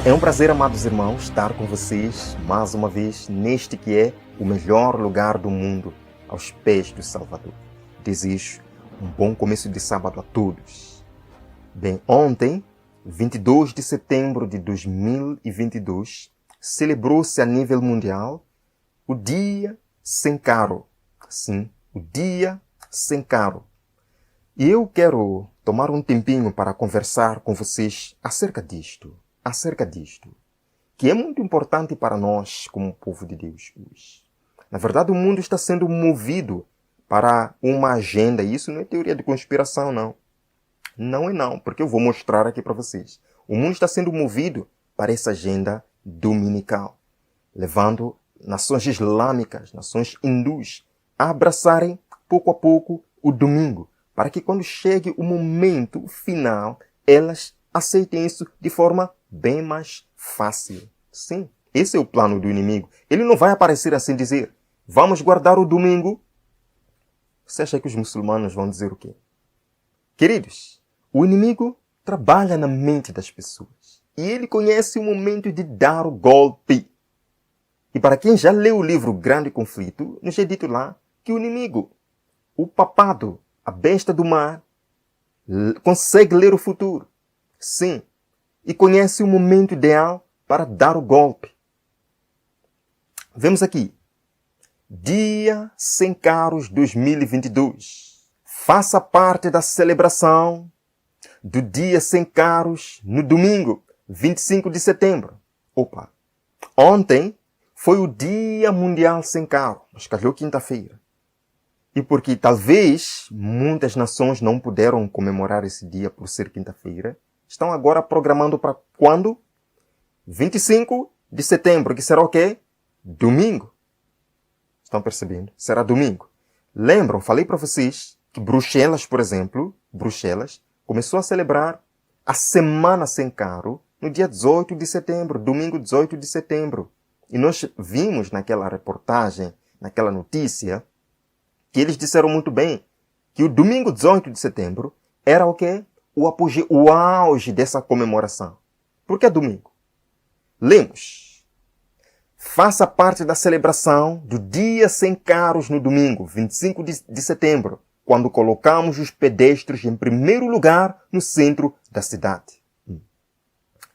É um prazer, amados irmãos, estar com vocês mais uma vez neste que é o melhor lugar do mundo, aos pés do Salvador. Desejo um bom começo de sábado a todos. Bem, ontem, 22 de setembro de 2022, celebrou-se a nível mundial o Dia Sem Carro. Sim, o Dia Sem Carro. E eu quero tomar um tempinho para conversar com vocês acerca disto, que é muito importante para nós como povo de Deus hoje. Na verdade, o mundo está sendo movido para uma agenda, e isso não é teoria de conspiração, não. Não é não, porque eu vou mostrar aqui para vocês. O mundo está sendo movido para essa agenda dominical, levando nações islâmicas, nações hindus, a abraçarem pouco a pouco o domingo, para que quando chegue o momento final, elas aceitem isso de forma bem mais fácil. Sim, esse é o plano do inimigo. Ele não vai aparecer assim dizer, vamos guardar o domingo. Você acha que os muçulmanos vão dizer o quê? Queridos, o inimigo trabalha na mente das pessoas. E ele conhece o momento de dar o golpe. E para quem já leu o livro Grande Conflito, nos é dito lá que o inimigo, o papado, a besta do mar, consegue ler o futuro. Sim. E conhece o momento ideal para dar o golpe. Vemos aqui. Dia Sem Carros 2022. Faça parte da celebração do Dia Sem Carros no domingo, 25 de setembro. Opa! Ontem foi o Dia Mundial Sem Carro, mas calhou quinta-feira. E porque talvez muitas nações não puderam comemorar esse dia por ser quinta-feira, estão agora programando para quando? 25 de setembro, que será o quê? Domingo. Estão percebendo? Será domingo. Lembram, falei para vocês que Bruxelas, por exemplo, começou a celebrar a Semana Sem Carro no dia 18 de setembro, domingo 18 de setembro. E nós vimos naquela reportagem, naquela notícia, que eles disseram muito bem que o domingo 18 de setembro era o quê? O apogeu, o auge dessa comemoração. Por que domingo? Lemos. Faça parte da celebração do Dia Sem Carros no domingo, 25 de setembro, quando colocamos os pedestres em primeiro lugar no centro da cidade.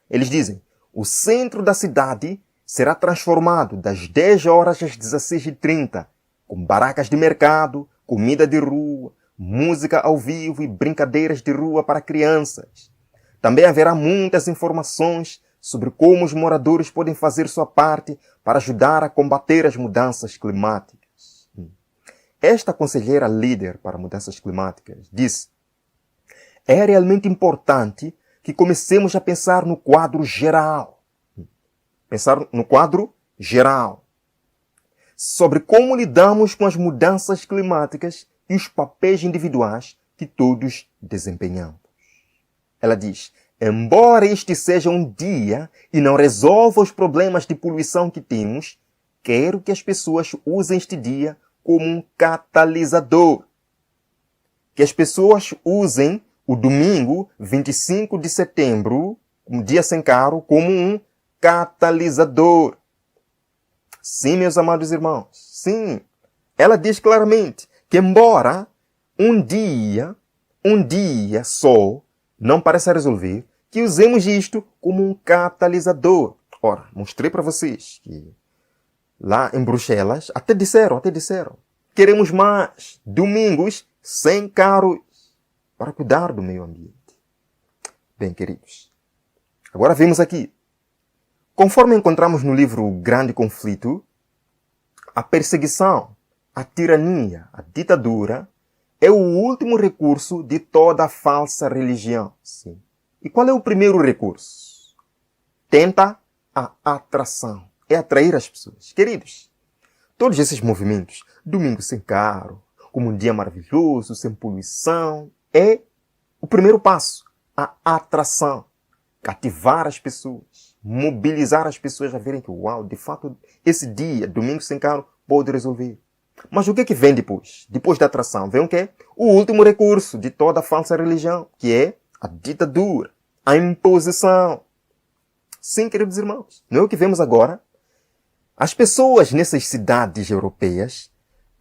Eles dizem, o centro da cidade será transformado das 10 horas às 16h30, com barracas de mercado, comida de rua, música ao vivo e brincadeiras de rua para crianças. Também haverá muitas informações sobre como os moradores podem fazer sua parte para ajudar a combater as mudanças climáticas. Esta conselheira líder para mudanças climáticas disse: é realmente importante que comecemos a pensar no quadro geral. Sobre como lidamos com as mudanças climáticas e os papéis individuais que todos desempenhamos. Ela diz, embora este seja um dia e não resolva os problemas de poluição que temos, quero que as pessoas usem este dia como um catalisador. Que as pessoas usem o domingo, 25 de setembro, um dia sem carro, como um catalisador. Sim, meus amados irmãos, sim. Ela diz claramente que embora um dia só não pareça resolver, que usemos isto como um catalisador. Ora, mostrei para vocês que lá em Bruxelas até disseram, queremos mais domingos sem carros para cuidar do meio ambiente. Bem, queridos, agora vemos aqui. Conforme encontramos no livro Grande Conflito, a perseguição, a tirania, a ditadura é o último recurso de toda falsa religião. Sim. E qual é o primeiro recurso? Tenta a atração. É atrair as pessoas. Queridos, todos esses movimentos, domingo sem carro, como um dia maravilhoso, sem poluição, é o primeiro passo, a atração. Cativar as pessoas, mobilizar as pessoas a verem que, uau, de fato, esse dia, domingo sem carro, pode resolver. Mas o que é que vem depois? Depois da atração, vem o quê? O último recurso de toda a falsa religião, que é a ditadura, a imposição. Sim, queridos irmãos. Não é o que vemos agora? As pessoas nessas cidades europeias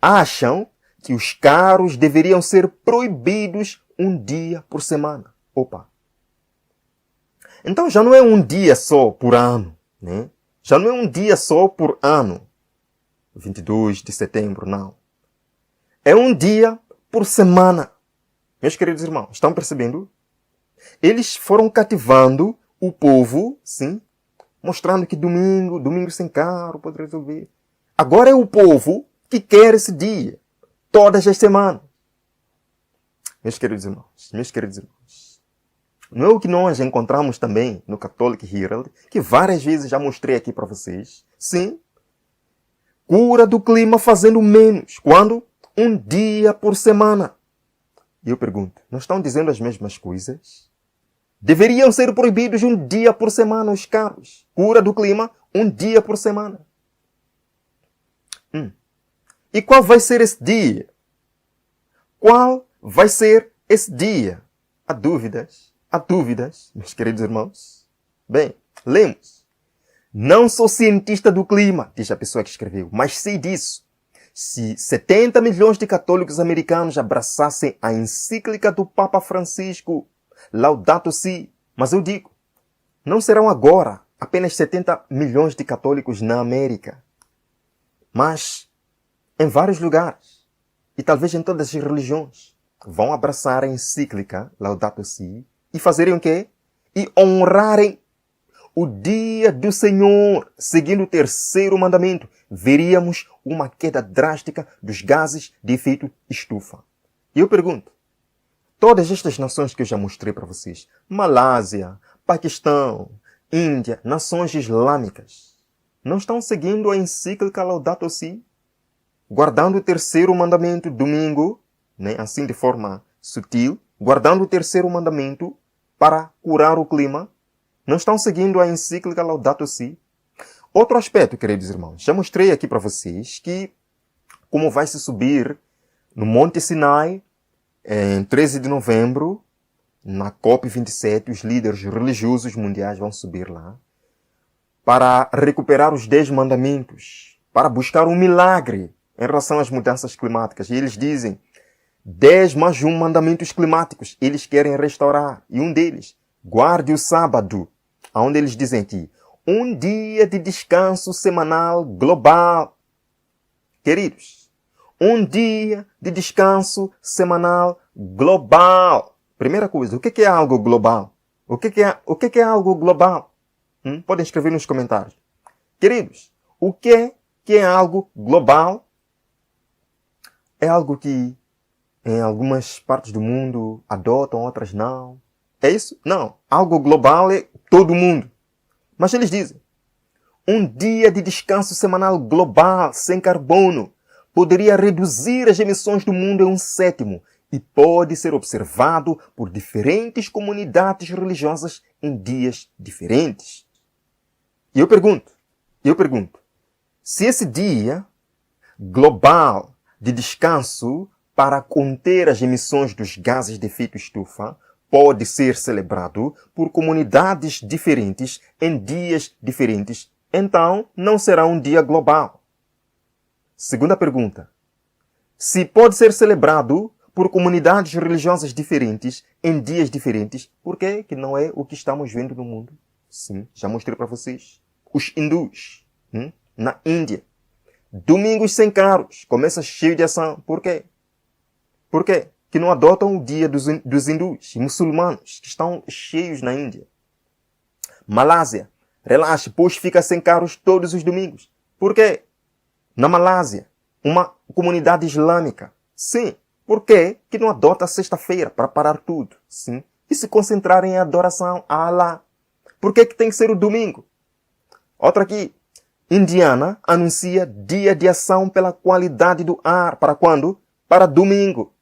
acham que os carros deveriam ser proibidos um dia por semana. Opa! Então já não é um dia só por ano, né? Já não é um dia só por ano. 22 de setembro, não. É um dia por semana. Meus queridos irmãos, estão percebendo? Eles foram cativando o povo, sim, mostrando que domingo sem carro, pode resolver. Agora é o povo que quer esse dia, todas as semanas. Meus queridos irmãos, não é o que nós encontramos também no Catholic Herald, que várias vezes já mostrei aqui para vocês. Sim, cura do clima fazendo menos. Quando? Um dia por semana. E eu pergunto, não estão dizendo as mesmas coisas? Deveriam ser proibidos um dia por semana os carros. Cura do clima, um dia por semana. E qual vai ser esse dia? Qual vai ser esse dia? Há dúvidas, meus queridos irmãos. Bem, lemos. Não sou cientista do clima, diz a pessoa que escreveu, mas sei disso. Se 70 milhões de católicos americanos abraçassem a encíclica do Papa Francisco, Laudato Si, mas eu digo, não serão agora apenas 70 milhões de católicos na América, mas em vários lugares, e talvez em todas as religiões, vão abraçar a encíclica Laudato Si e fazerem o quê? E honrarem o dia do Senhor, seguindo o terceiro mandamento, veríamos uma queda drástica dos gases de efeito estufa. E eu pergunto, todas estas nações que eu já mostrei para vocês, Malásia, Paquistão, Índia, nações islâmicas, não estão seguindo a encíclica Laudato Si? Guardando o terceiro mandamento domingo, né, assim de forma sutil, guardando o terceiro mandamento para curar o clima, não estão seguindo a encíclica Laudato Si? Outro aspecto, queridos irmãos, já mostrei aqui para vocês que como vai se subir no Monte Sinai, em 13 de novembro, na COP27, os líderes religiosos mundiais vão subir lá para recuperar os 10 mandamentos, para buscar um milagre em relação às mudanças climáticas. E eles dizem 10 mais um mandamentos climáticos. Eles querem restaurar. E um deles, guarde o sábado, onde eles dizem que um dia de descanso semanal global. Queridos, um dia de descanso semanal global. Primeira coisa, o que é algo global? O que é algo global? Podem escrever nos comentários. Queridos, o que é algo global? É algo que em algumas partes do mundo adotam, outras não. É isso? Não. Algo global é todo mundo. Mas eles dizem, um dia de descanso semanal global sem carbono poderia reduzir as emissões do mundo em 1/7 e pode ser observado por diferentes comunidades religiosas em dias diferentes. E eu pergunto, se esse dia global de descanso para conter as emissões dos gases de efeito estufa pode ser celebrado por comunidades diferentes em dias diferentes, então não será um dia global. Segunda pergunta. Se pode ser celebrado por comunidades religiosas diferentes em dias diferentes, por que não é o que estamos vendo no mundo? Sim, já mostrei para vocês. Os hindus, na Índia. Domingos sem carros, começa cheio de ação. Por quê? Por quê? Que não adotam o dia dos hindus e muçulmanos, que estão cheios na Índia. Malásia, relaxe, pois fica sem carros todos os domingos. Por quê? Na Malásia, uma comunidade islâmica. Sim, por quê que não adota a sexta-feira para parar tudo? Sim, e se concentrar em adoração a Allah. Por que tem que ser o domingo? Outra aqui. Indiana anuncia dia de ação pela qualidade do ar. Para quando? Para domingo.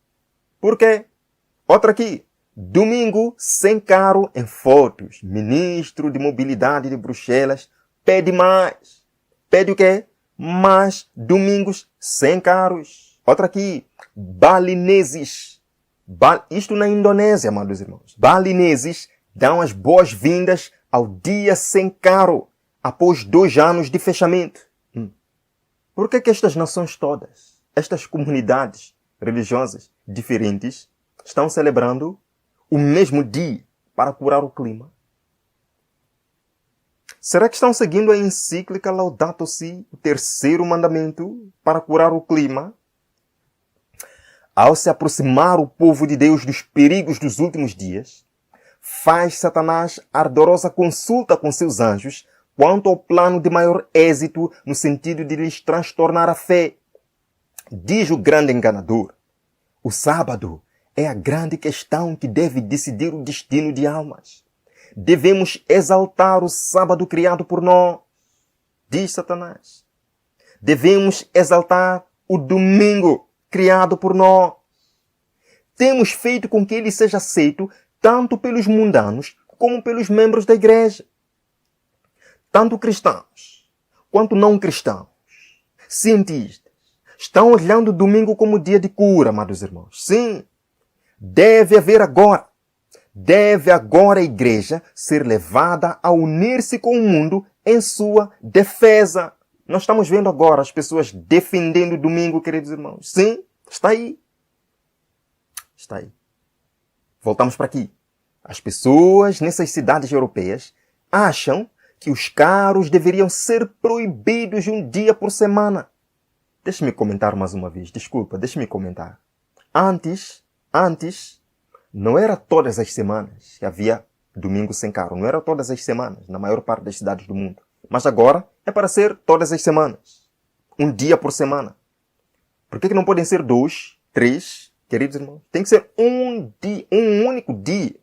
Por quê? Outra aqui. Domingo sem carro em fotos. Ministro de Mobilidade de Bruxelas pede mais. Pede o quê? Mais domingos sem carros. Outra aqui. Balineses. Isto na Indonésia, amados irmãos. Balineses dão as boas-vindas ao dia sem caro, após 2 anos de fechamento. Por que estas nações todas, estas comunidades religiosas diferentes, estão celebrando o mesmo dia para curar o clima? Será que estão seguindo a encíclica Laudato Si, o 3º mandamento para curar o clima? Ao se aproximar o povo de Deus dos perigos dos últimos dias, faz Satanás ardorosa consulta com seus anjos quanto ao plano de maior êxito no sentido de lhes transtornar a fé. Diz o grande enganador: o sábado é a grande questão que deve decidir o destino de almas. Devemos exaltar o sábado criado por nós, diz Satanás. Devemos exaltar o domingo criado por nós. Temos feito com que ele seja aceito tanto pelos mundanos como pelos membros da igreja. Tanto cristãos quanto não cristãos, cientistas, estão olhando o domingo como dia de cura, amados irmãos. Sim, deve agora a igreja ser levada a unir-se com o mundo em sua defesa. Nós estamos vendo agora as pessoas defendendo o domingo, queridos irmãos. Sim, está aí. Está aí. Voltamos para aqui. As pessoas nessas cidades europeias acham que os carros deveriam ser proibidos um dia por semana. Deixe-me comentar mais uma vez. Desculpa, deixe-me comentar. Antes, não era todas as semanas que havia domingo sem carro. Não era todas as semanas, na maior parte das cidades do mundo. Mas agora é para ser todas as semanas. Um dia por semana. Por que não podem ser 2, 3, queridos irmãos? Tem que ser um dia, um único dia.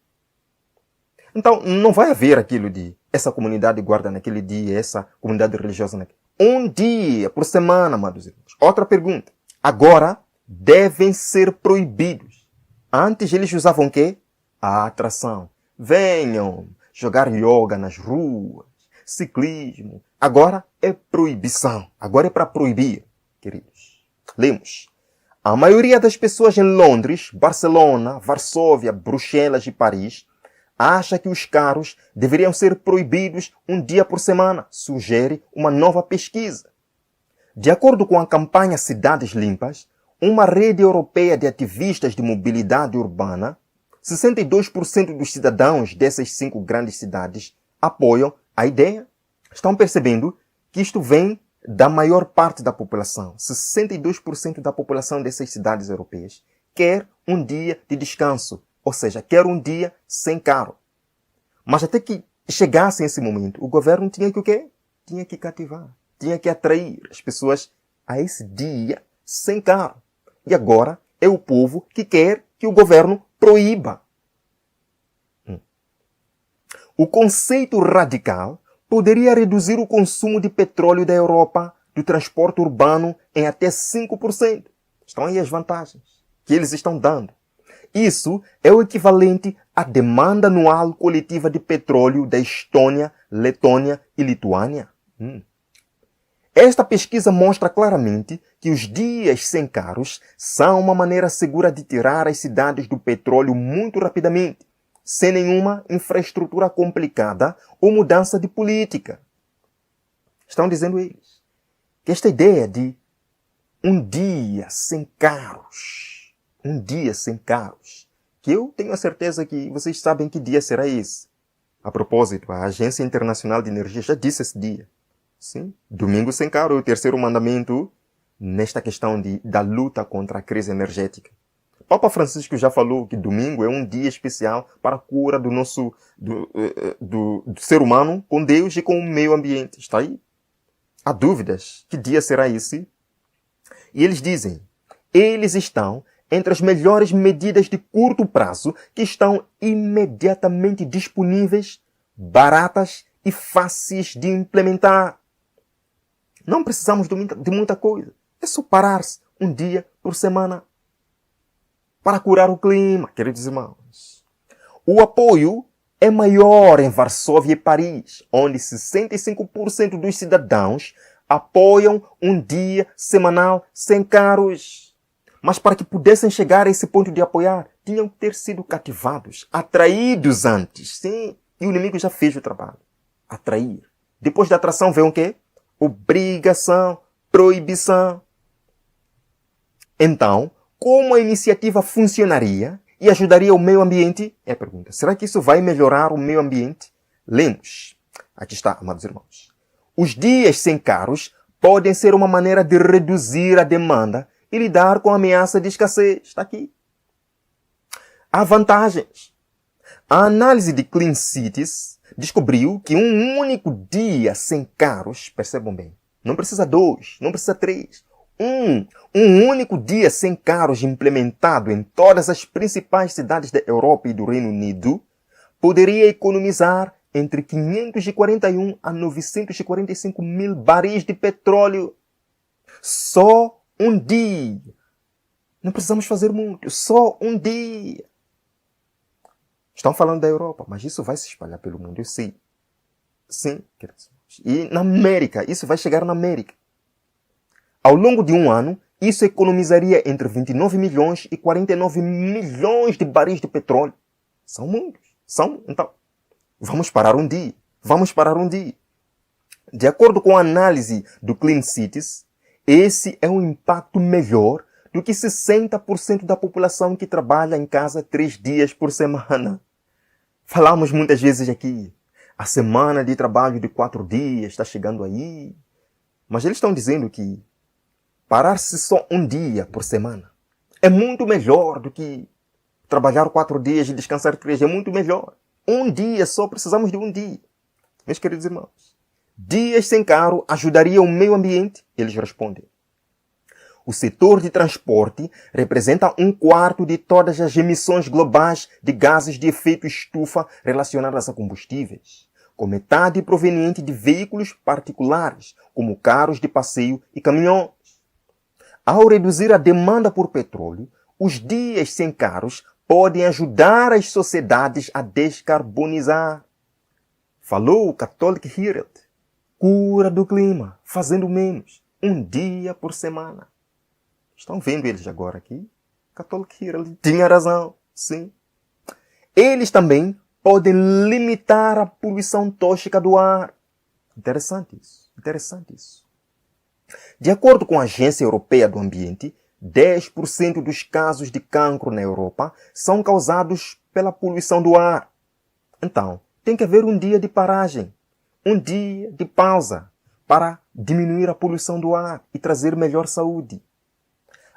Então, não vai haver aquilo de essa comunidade guarda naquele dia, essa comunidade religiosa naquele. Um dia por semana, amados irmãos. Outra pergunta. Agora, devem ser proibidos. Antes eles usavam o quê? A atração. Venham jogar yoga nas ruas, ciclismo. Agora é proibição. Agora é para proibir, queridos. Lemos. A maioria das pessoas em Londres, Barcelona, Varsóvia, Bruxelas e Paris acha que os carros deveriam ser proibidos um dia por semana, sugere uma nova pesquisa. De acordo com a campanha Cidades Limpas, uma rede europeia de ativistas de mobilidade urbana, 62% dos cidadãos dessas 5 grandes cidades apoiam a ideia. Estão percebendo que isto vem da maior parte da população. 62% da população dessas cidades europeias quer um dia de descanso, ou seja, quer um dia sem carro. Mas até que chegasse esse momento, o governo tinha que o quê? Tinha que cativar, tinha que atrair as pessoas a esse dia sem carro. E agora é o povo que quer que o governo proíba. O conceito radical poderia reduzir o consumo de petróleo da Europa do transporte urbano em até 5%. Estão aí as vantagens que eles estão dando. Isso é o equivalente à demanda anual coletiva de petróleo da Estônia, Letônia e Lituânia. Esta pesquisa mostra claramente que os dias sem carros são uma maneira segura de tirar as cidades do petróleo muito rapidamente, sem nenhuma infraestrutura complicada ou mudança de política. Estão dizendo eles que esta ideia de um dia sem carros, que eu tenho a certeza que vocês sabem que dia será esse. A propósito, a Agência Internacional de Energia já disse esse dia. Sim, domingo sem carro é o 3º mandamento nesta questão da luta contra a crise energética. Papa Francisco já falou que domingo é um dia especial para a cura do ser humano com Deus e com o meio ambiente. Está aí? Há dúvidas. Que dia será esse? E eles dizem, eles estão entre as melhores medidas de curto prazo que estão imediatamente disponíveis, baratas e fáceis de implementar. Não precisamos de muita coisa. É só parar-se um dia por semana para curar o clima, queridos irmãos. O apoio é maior em Varsóvia e Paris, onde 65% dos cidadãos apoiam um dia semanal sem carros. Mas para que pudessem chegar a esse ponto de apoiar, tinham que ter sido cativados, atraídos antes. Sim, E o inimigo já fez o trabalho. Atrair. Depois da atração vem o quê? Obrigação, proibição. Então, como a iniciativa funcionaria e ajudaria o meio ambiente? É a pergunta. Será que isso vai melhorar o meio ambiente? Lemos. Aqui está, amados irmãos. Os dias sem carros podem ser uma maneira de reduzir a demanda e lidar com a ameaça de escassez. Está aqui. Há vantagens. A análise de Clean Cities descobriu que um único dia sem carros, percebam bem, não precisa 2, não precisa 3, um único dia sem carros implementado em todas as principais cidades da Europa e do Reino Unido poderia economizar entre 541 a 945 mil baris de petróleo. Só um dia. Não precisamos fazer muito, só um dia. Estão falando da Europa, mas isso vai se espalhar pelo mundo, eu sei. Sim, queridos. E na América, isso vai chegar na América. Ao longo de um ano, isso economizaria entre 29 milhões e 49 milhões de baris de petróleo. São muitos. Então, vamos parar um dia. Vamos parar um dia. De acordo com a análise do Clean Cities, esse é um impacto melhor do que 60% da população que trabalha em casa 3 dias por semana. Falamos muitas vezes aqui, a semana de trabalho de 4 dias está chegando aí. Mas eles estão dizendo que parar-se só um dia por semana é muito melhor do que trabalhar 4 dias e descansar 3. É muito melhor. Um dia só, precisamos de um dia. Meus queridos irmãos, dias sem carro ajudaria o meio ambiente? Eles respondem. O setor de transporte representa 1/4 de todas as emissões globais de gases de efeito estufa relacionadas a combustíveis, com metade proveniente de veículos particulares, como carros de passeio e caminhões. Ao reduzir a demanda por petróleo, os dias sem carros podem ajudar as sociedades a descarbonizar. Falou o Catholic Herald. Cura do clima, fazendo menos, um dia por semana. Estão vendo eles agora aqui? Catholic Herald tinha razão, sim. Eles também podem limitar a poluição tóxica do ar. Interessante isso. De acordo com a Agência Europeia do Ambiente, 10% dos casos de cancro na Europa são causados pela poluição do ar. Então, tem que haver um dia de paragem, um dia de pausa para diminuir a poluição do ar e trazer melhor saúde.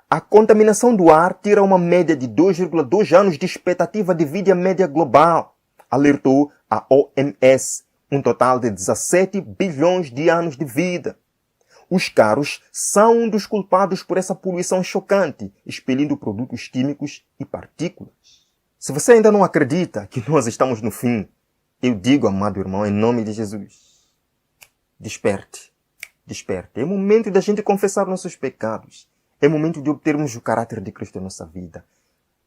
A contaminação do ar tira uma média de 2,2 anos de expectativa de vida média global, alertou a OMS, um total de 17 bilhões de anos de vida. Os carros são um dos culpados por essa poluição chocante, expelindo produtos químicos e partículas. Se você ainda não acredita que nós estamos no fim, eu digo, amado irmão, em nome de Jesus, desperte. É momento da gente confessar nossos pecados. É momento de obtermos o caráter de Cristo em nossa vida.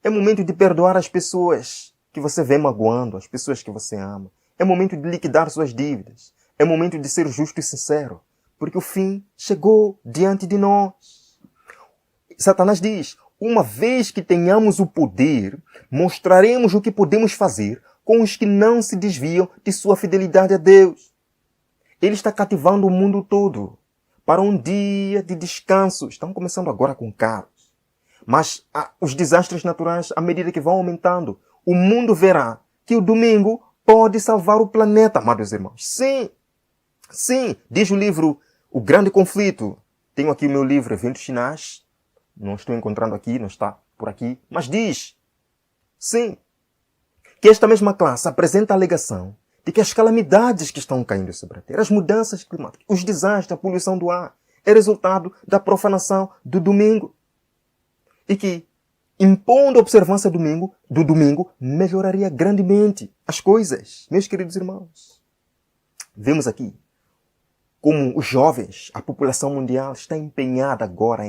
É momento de perdoar as pessoas que você vê magoando, as pessoas que você ama. É momento de liquidar suas dívidas. É momento de ser justo e sincero, porque o fim chegou diante de nós. Satanás diz, uma vez que tenhamos o poder, mostraremos o que podemos fazer com os que não se desviam de sua fidelidade a Deus. Ele está cativando o mundo todo para um dia de descanso. Estão começando agora com carros. Mas os desastres naturais, à medida que vão aumentando, o mundo verá que o domingo pode salvar o planeta, amados irmãos. Sim, diz o livro O Grande Conflito. Tenho aqui o meu livro, Eventos Finais. Não estou encontrando aqui, não está por aqui. Mas diz, sim, que esta mesma classe apresenta a alegação de que as calamidades que estão caindo sobre a Terra, as mudanças climáticas, os desastres, a poluição do ar, é resultado da profanação do domingo. E que, impondo a observância do domingo, melhoraria grandemente as coisas. Meus queridos irmãos, vemos aqui como os jovens, a população mundial está empenhada agora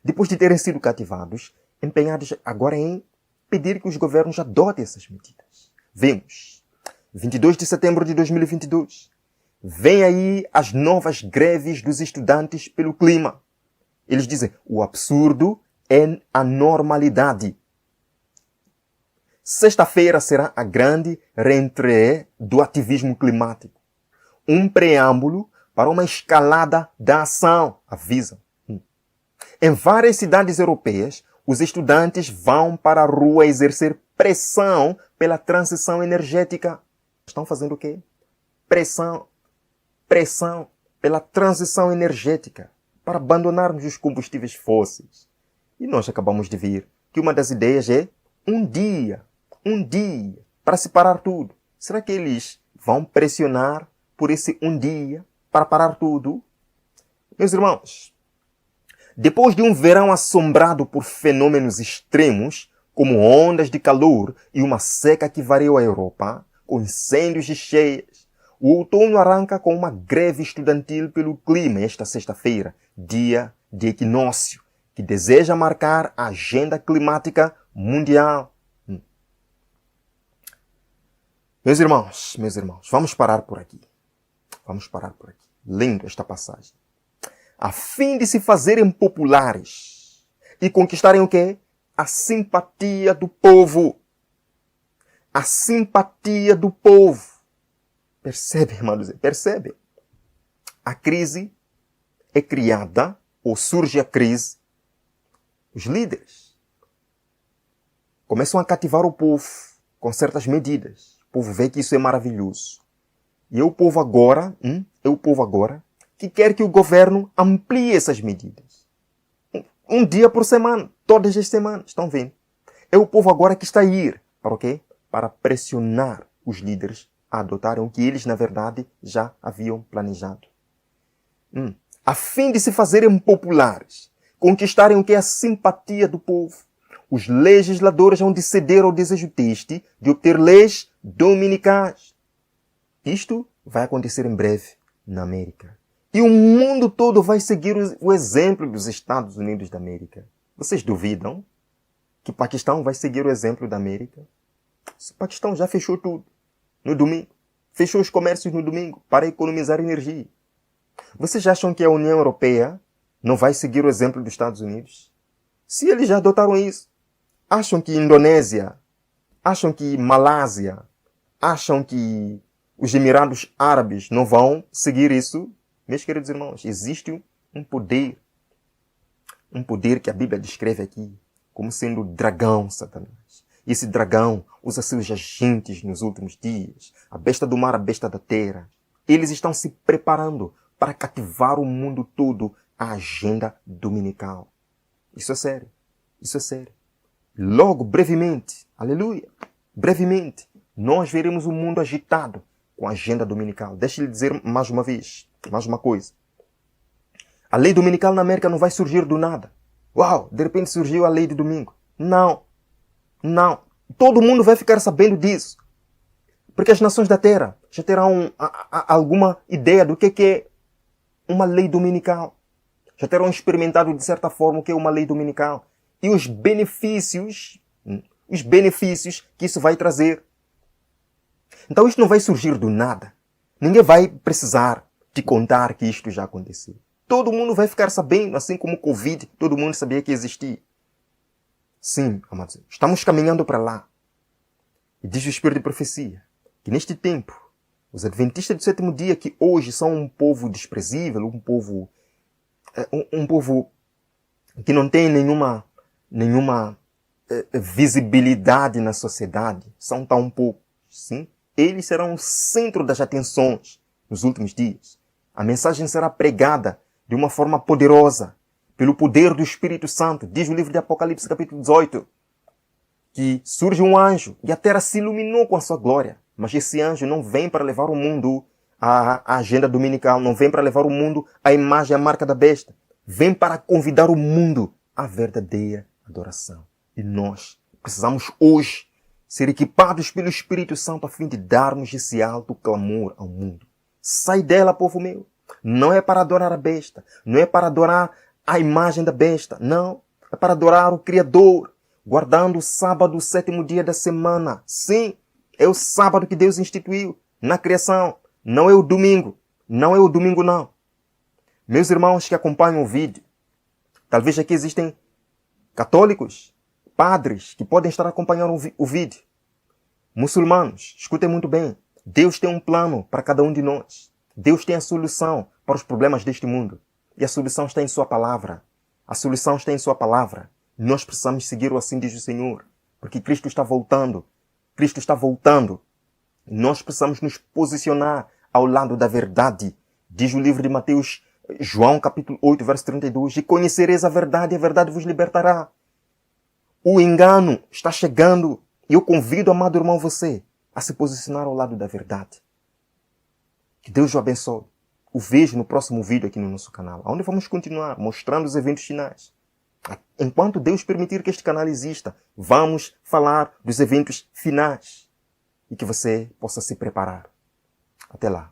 depois de terem sido cativados, empenhados agora em pedir que os governos adotem essas medidas. Vemos 22 de setembro de 2022. Vem aí as novas greves dos estudantes pelo clima. Eles dizem, o absurdo é a normalidade. Sexta-feira será a grande rentrée do ativismo climático. Um preâmbulo para uma escalada da ação, avisam. Em várias cidades europeias, os estudantes vão para a rua exercer pressão pela transição energética. Estão fazendo o quê? Pressão pela transição energética, para abandonarmos os combustíveis fósseis. E nós acabamos de ver que uma das ideias é um dia, para separar tudo. Será que eles vão pressionar por esse um dia para parar tudo? Meus irmãos, depois de um verão assombrado por fenômenos extremos, como ondas de calor e uma seca que variou a Europa, com incêndios e cheias, o outono arranca com uma greve estudantil pelo clima esta sexta-feira, dia de equinócio, que deseja marcar a agenda climática mundial. Meus irmãos, vamos parar por aqui. Lendo esta passagem. A fim de se fazerem populares e conquistarem o quê? A simpatia do povo. A simpatia do povo. Percebe, irmãos? Percebe? A crise é criada, ou surge a crise. Os líderes começam a cativar o povo com certas medidas. O povo vê que isso é maravilhoso. E é o povo agora, que quer que o governo amplie essas medidas. Um dia por semana, todas as semanas, estão vendo? É o povo agora que está a ir. Para o quê? Para pressionar os líderes a adotarem o que eles, na verdade, já haviam planejado. A fim de se fazerem populares, conquistarem o que é a simpatia do povo, os legisladores vão de ceder ao desejo deste de obter leis dominicais. Isto vai acontecer em breve na América. E o mundo todo vai seguir o exemplo dos Estados Unidos da América. Vocês duvidam que o Paquistão vai seguir o exemplo da América? O Paquistão já fechou tudo no domingo. Fechou os comércios no domingo para economizar energia. Vocês acham que a União Europeia não vai seguir o exemplo dos Estados Unidos? Se eles já adotaram isso, acham que Indonésia, acham que Malásia, acham que os Emirados Árabes não vão seguir isso? Meus queridos irmãos, existe um poder que a Bíblia descreve aqui como sendo o dragão Satanás. E esse dragão usa seus agentes nos últimos dias, a besta do mar, a besta da terra. Eles estão se preparando para cativar o mundo todo à agenda dominical. Isso é sério. Logo, brevemente, aleluia, brevemente, nós veremos o mundo agitado com a agenda dominical. Deixa-lhe dizer mais uma vez, mais uma coisa. A lei dominical na América não vai surgir do nada. Uau, de repente surgiu a lei de domingo. Não. Todo mundo vai ficar sabendo disso. Porque as nações da terra já terão alguma ideia do que é uma lei dominical. Já terão experimentado de certa forma o que é uma lei dominical. E os benefícios que isso vai trazer. Então isto não vai surgir do nada. Ninguém vai precisar te contar que isto já aconteceu. Todo mundo vai ficar sabendo, assim como o Covid, todo mundo sabia que existia. Sim, amados, estamos caminhando para lá. E diz o Espírito de Profecia que neste tempo, os adventistas do sétimo dia, que hoje são um povo desprezível, um povo que não tem nenhuma visibilidade na sociedade, são tão poucos, sim? Eles serão o centro das atenções nos últimos dias. A mensagem será pregada de uma forma poderosa, pelo poder do Espírito Santo. Diz o livro de Apocalipse, capítulo 18, que surge um anjo e a terra se iluminou com a sua glória. Mas esse anjo não vem para levar o mundo à agenda dominical, não vem para levar o mundo à imagem, à marca da besta. Vem para convidar o mundo à verdadeira adoração. E nós precisamos hoje ser equipados pelo Espírito Santo a fim de darmos esse alto clamor ao mundo. Sai dela, povo meu. Não é para adorar a besta. Não é para adorar a imagem da besta. Não. É para adorar o Criador. Guardando o sábado, o sétimo dia da semana. Sim, é o sábado que Deus instituiu na criação. Não é o domingo. Não é o domingo, não. Meus irmãos que acompanham o vídeo, talvez aqui existem católicos, padres, que podem estar acompanhando o vídeo. Muçulmanos, escutem muito bem. Deus tem um plano para cada um de nós. Deus tem a solução para os problemas deste mundo. E a solução está em sua palavra. A solução está em sua palavra. Nós precisamos seguir o assim diz o Senhor. Porque Cristo está voltando. Cristo está voltando. Nós precisamos nos posicionar ao lado da verdade. Diz o livro de Mateus, João capítulo 8, verso 32. E conhecereis a verdade vos libertará. O engano está chegando. E eu convido, amado irmão, você a se posicionar ao lado da verdade. Que Deus o abençoe. O vejo no próximo vídeo aqui no nosso canal, onde vamos continuar mostrando os eventos finais. Enquanto Deus permitir que este canal exista, vamos falar dos eventos finais. E que você possa se preparar. Até lá.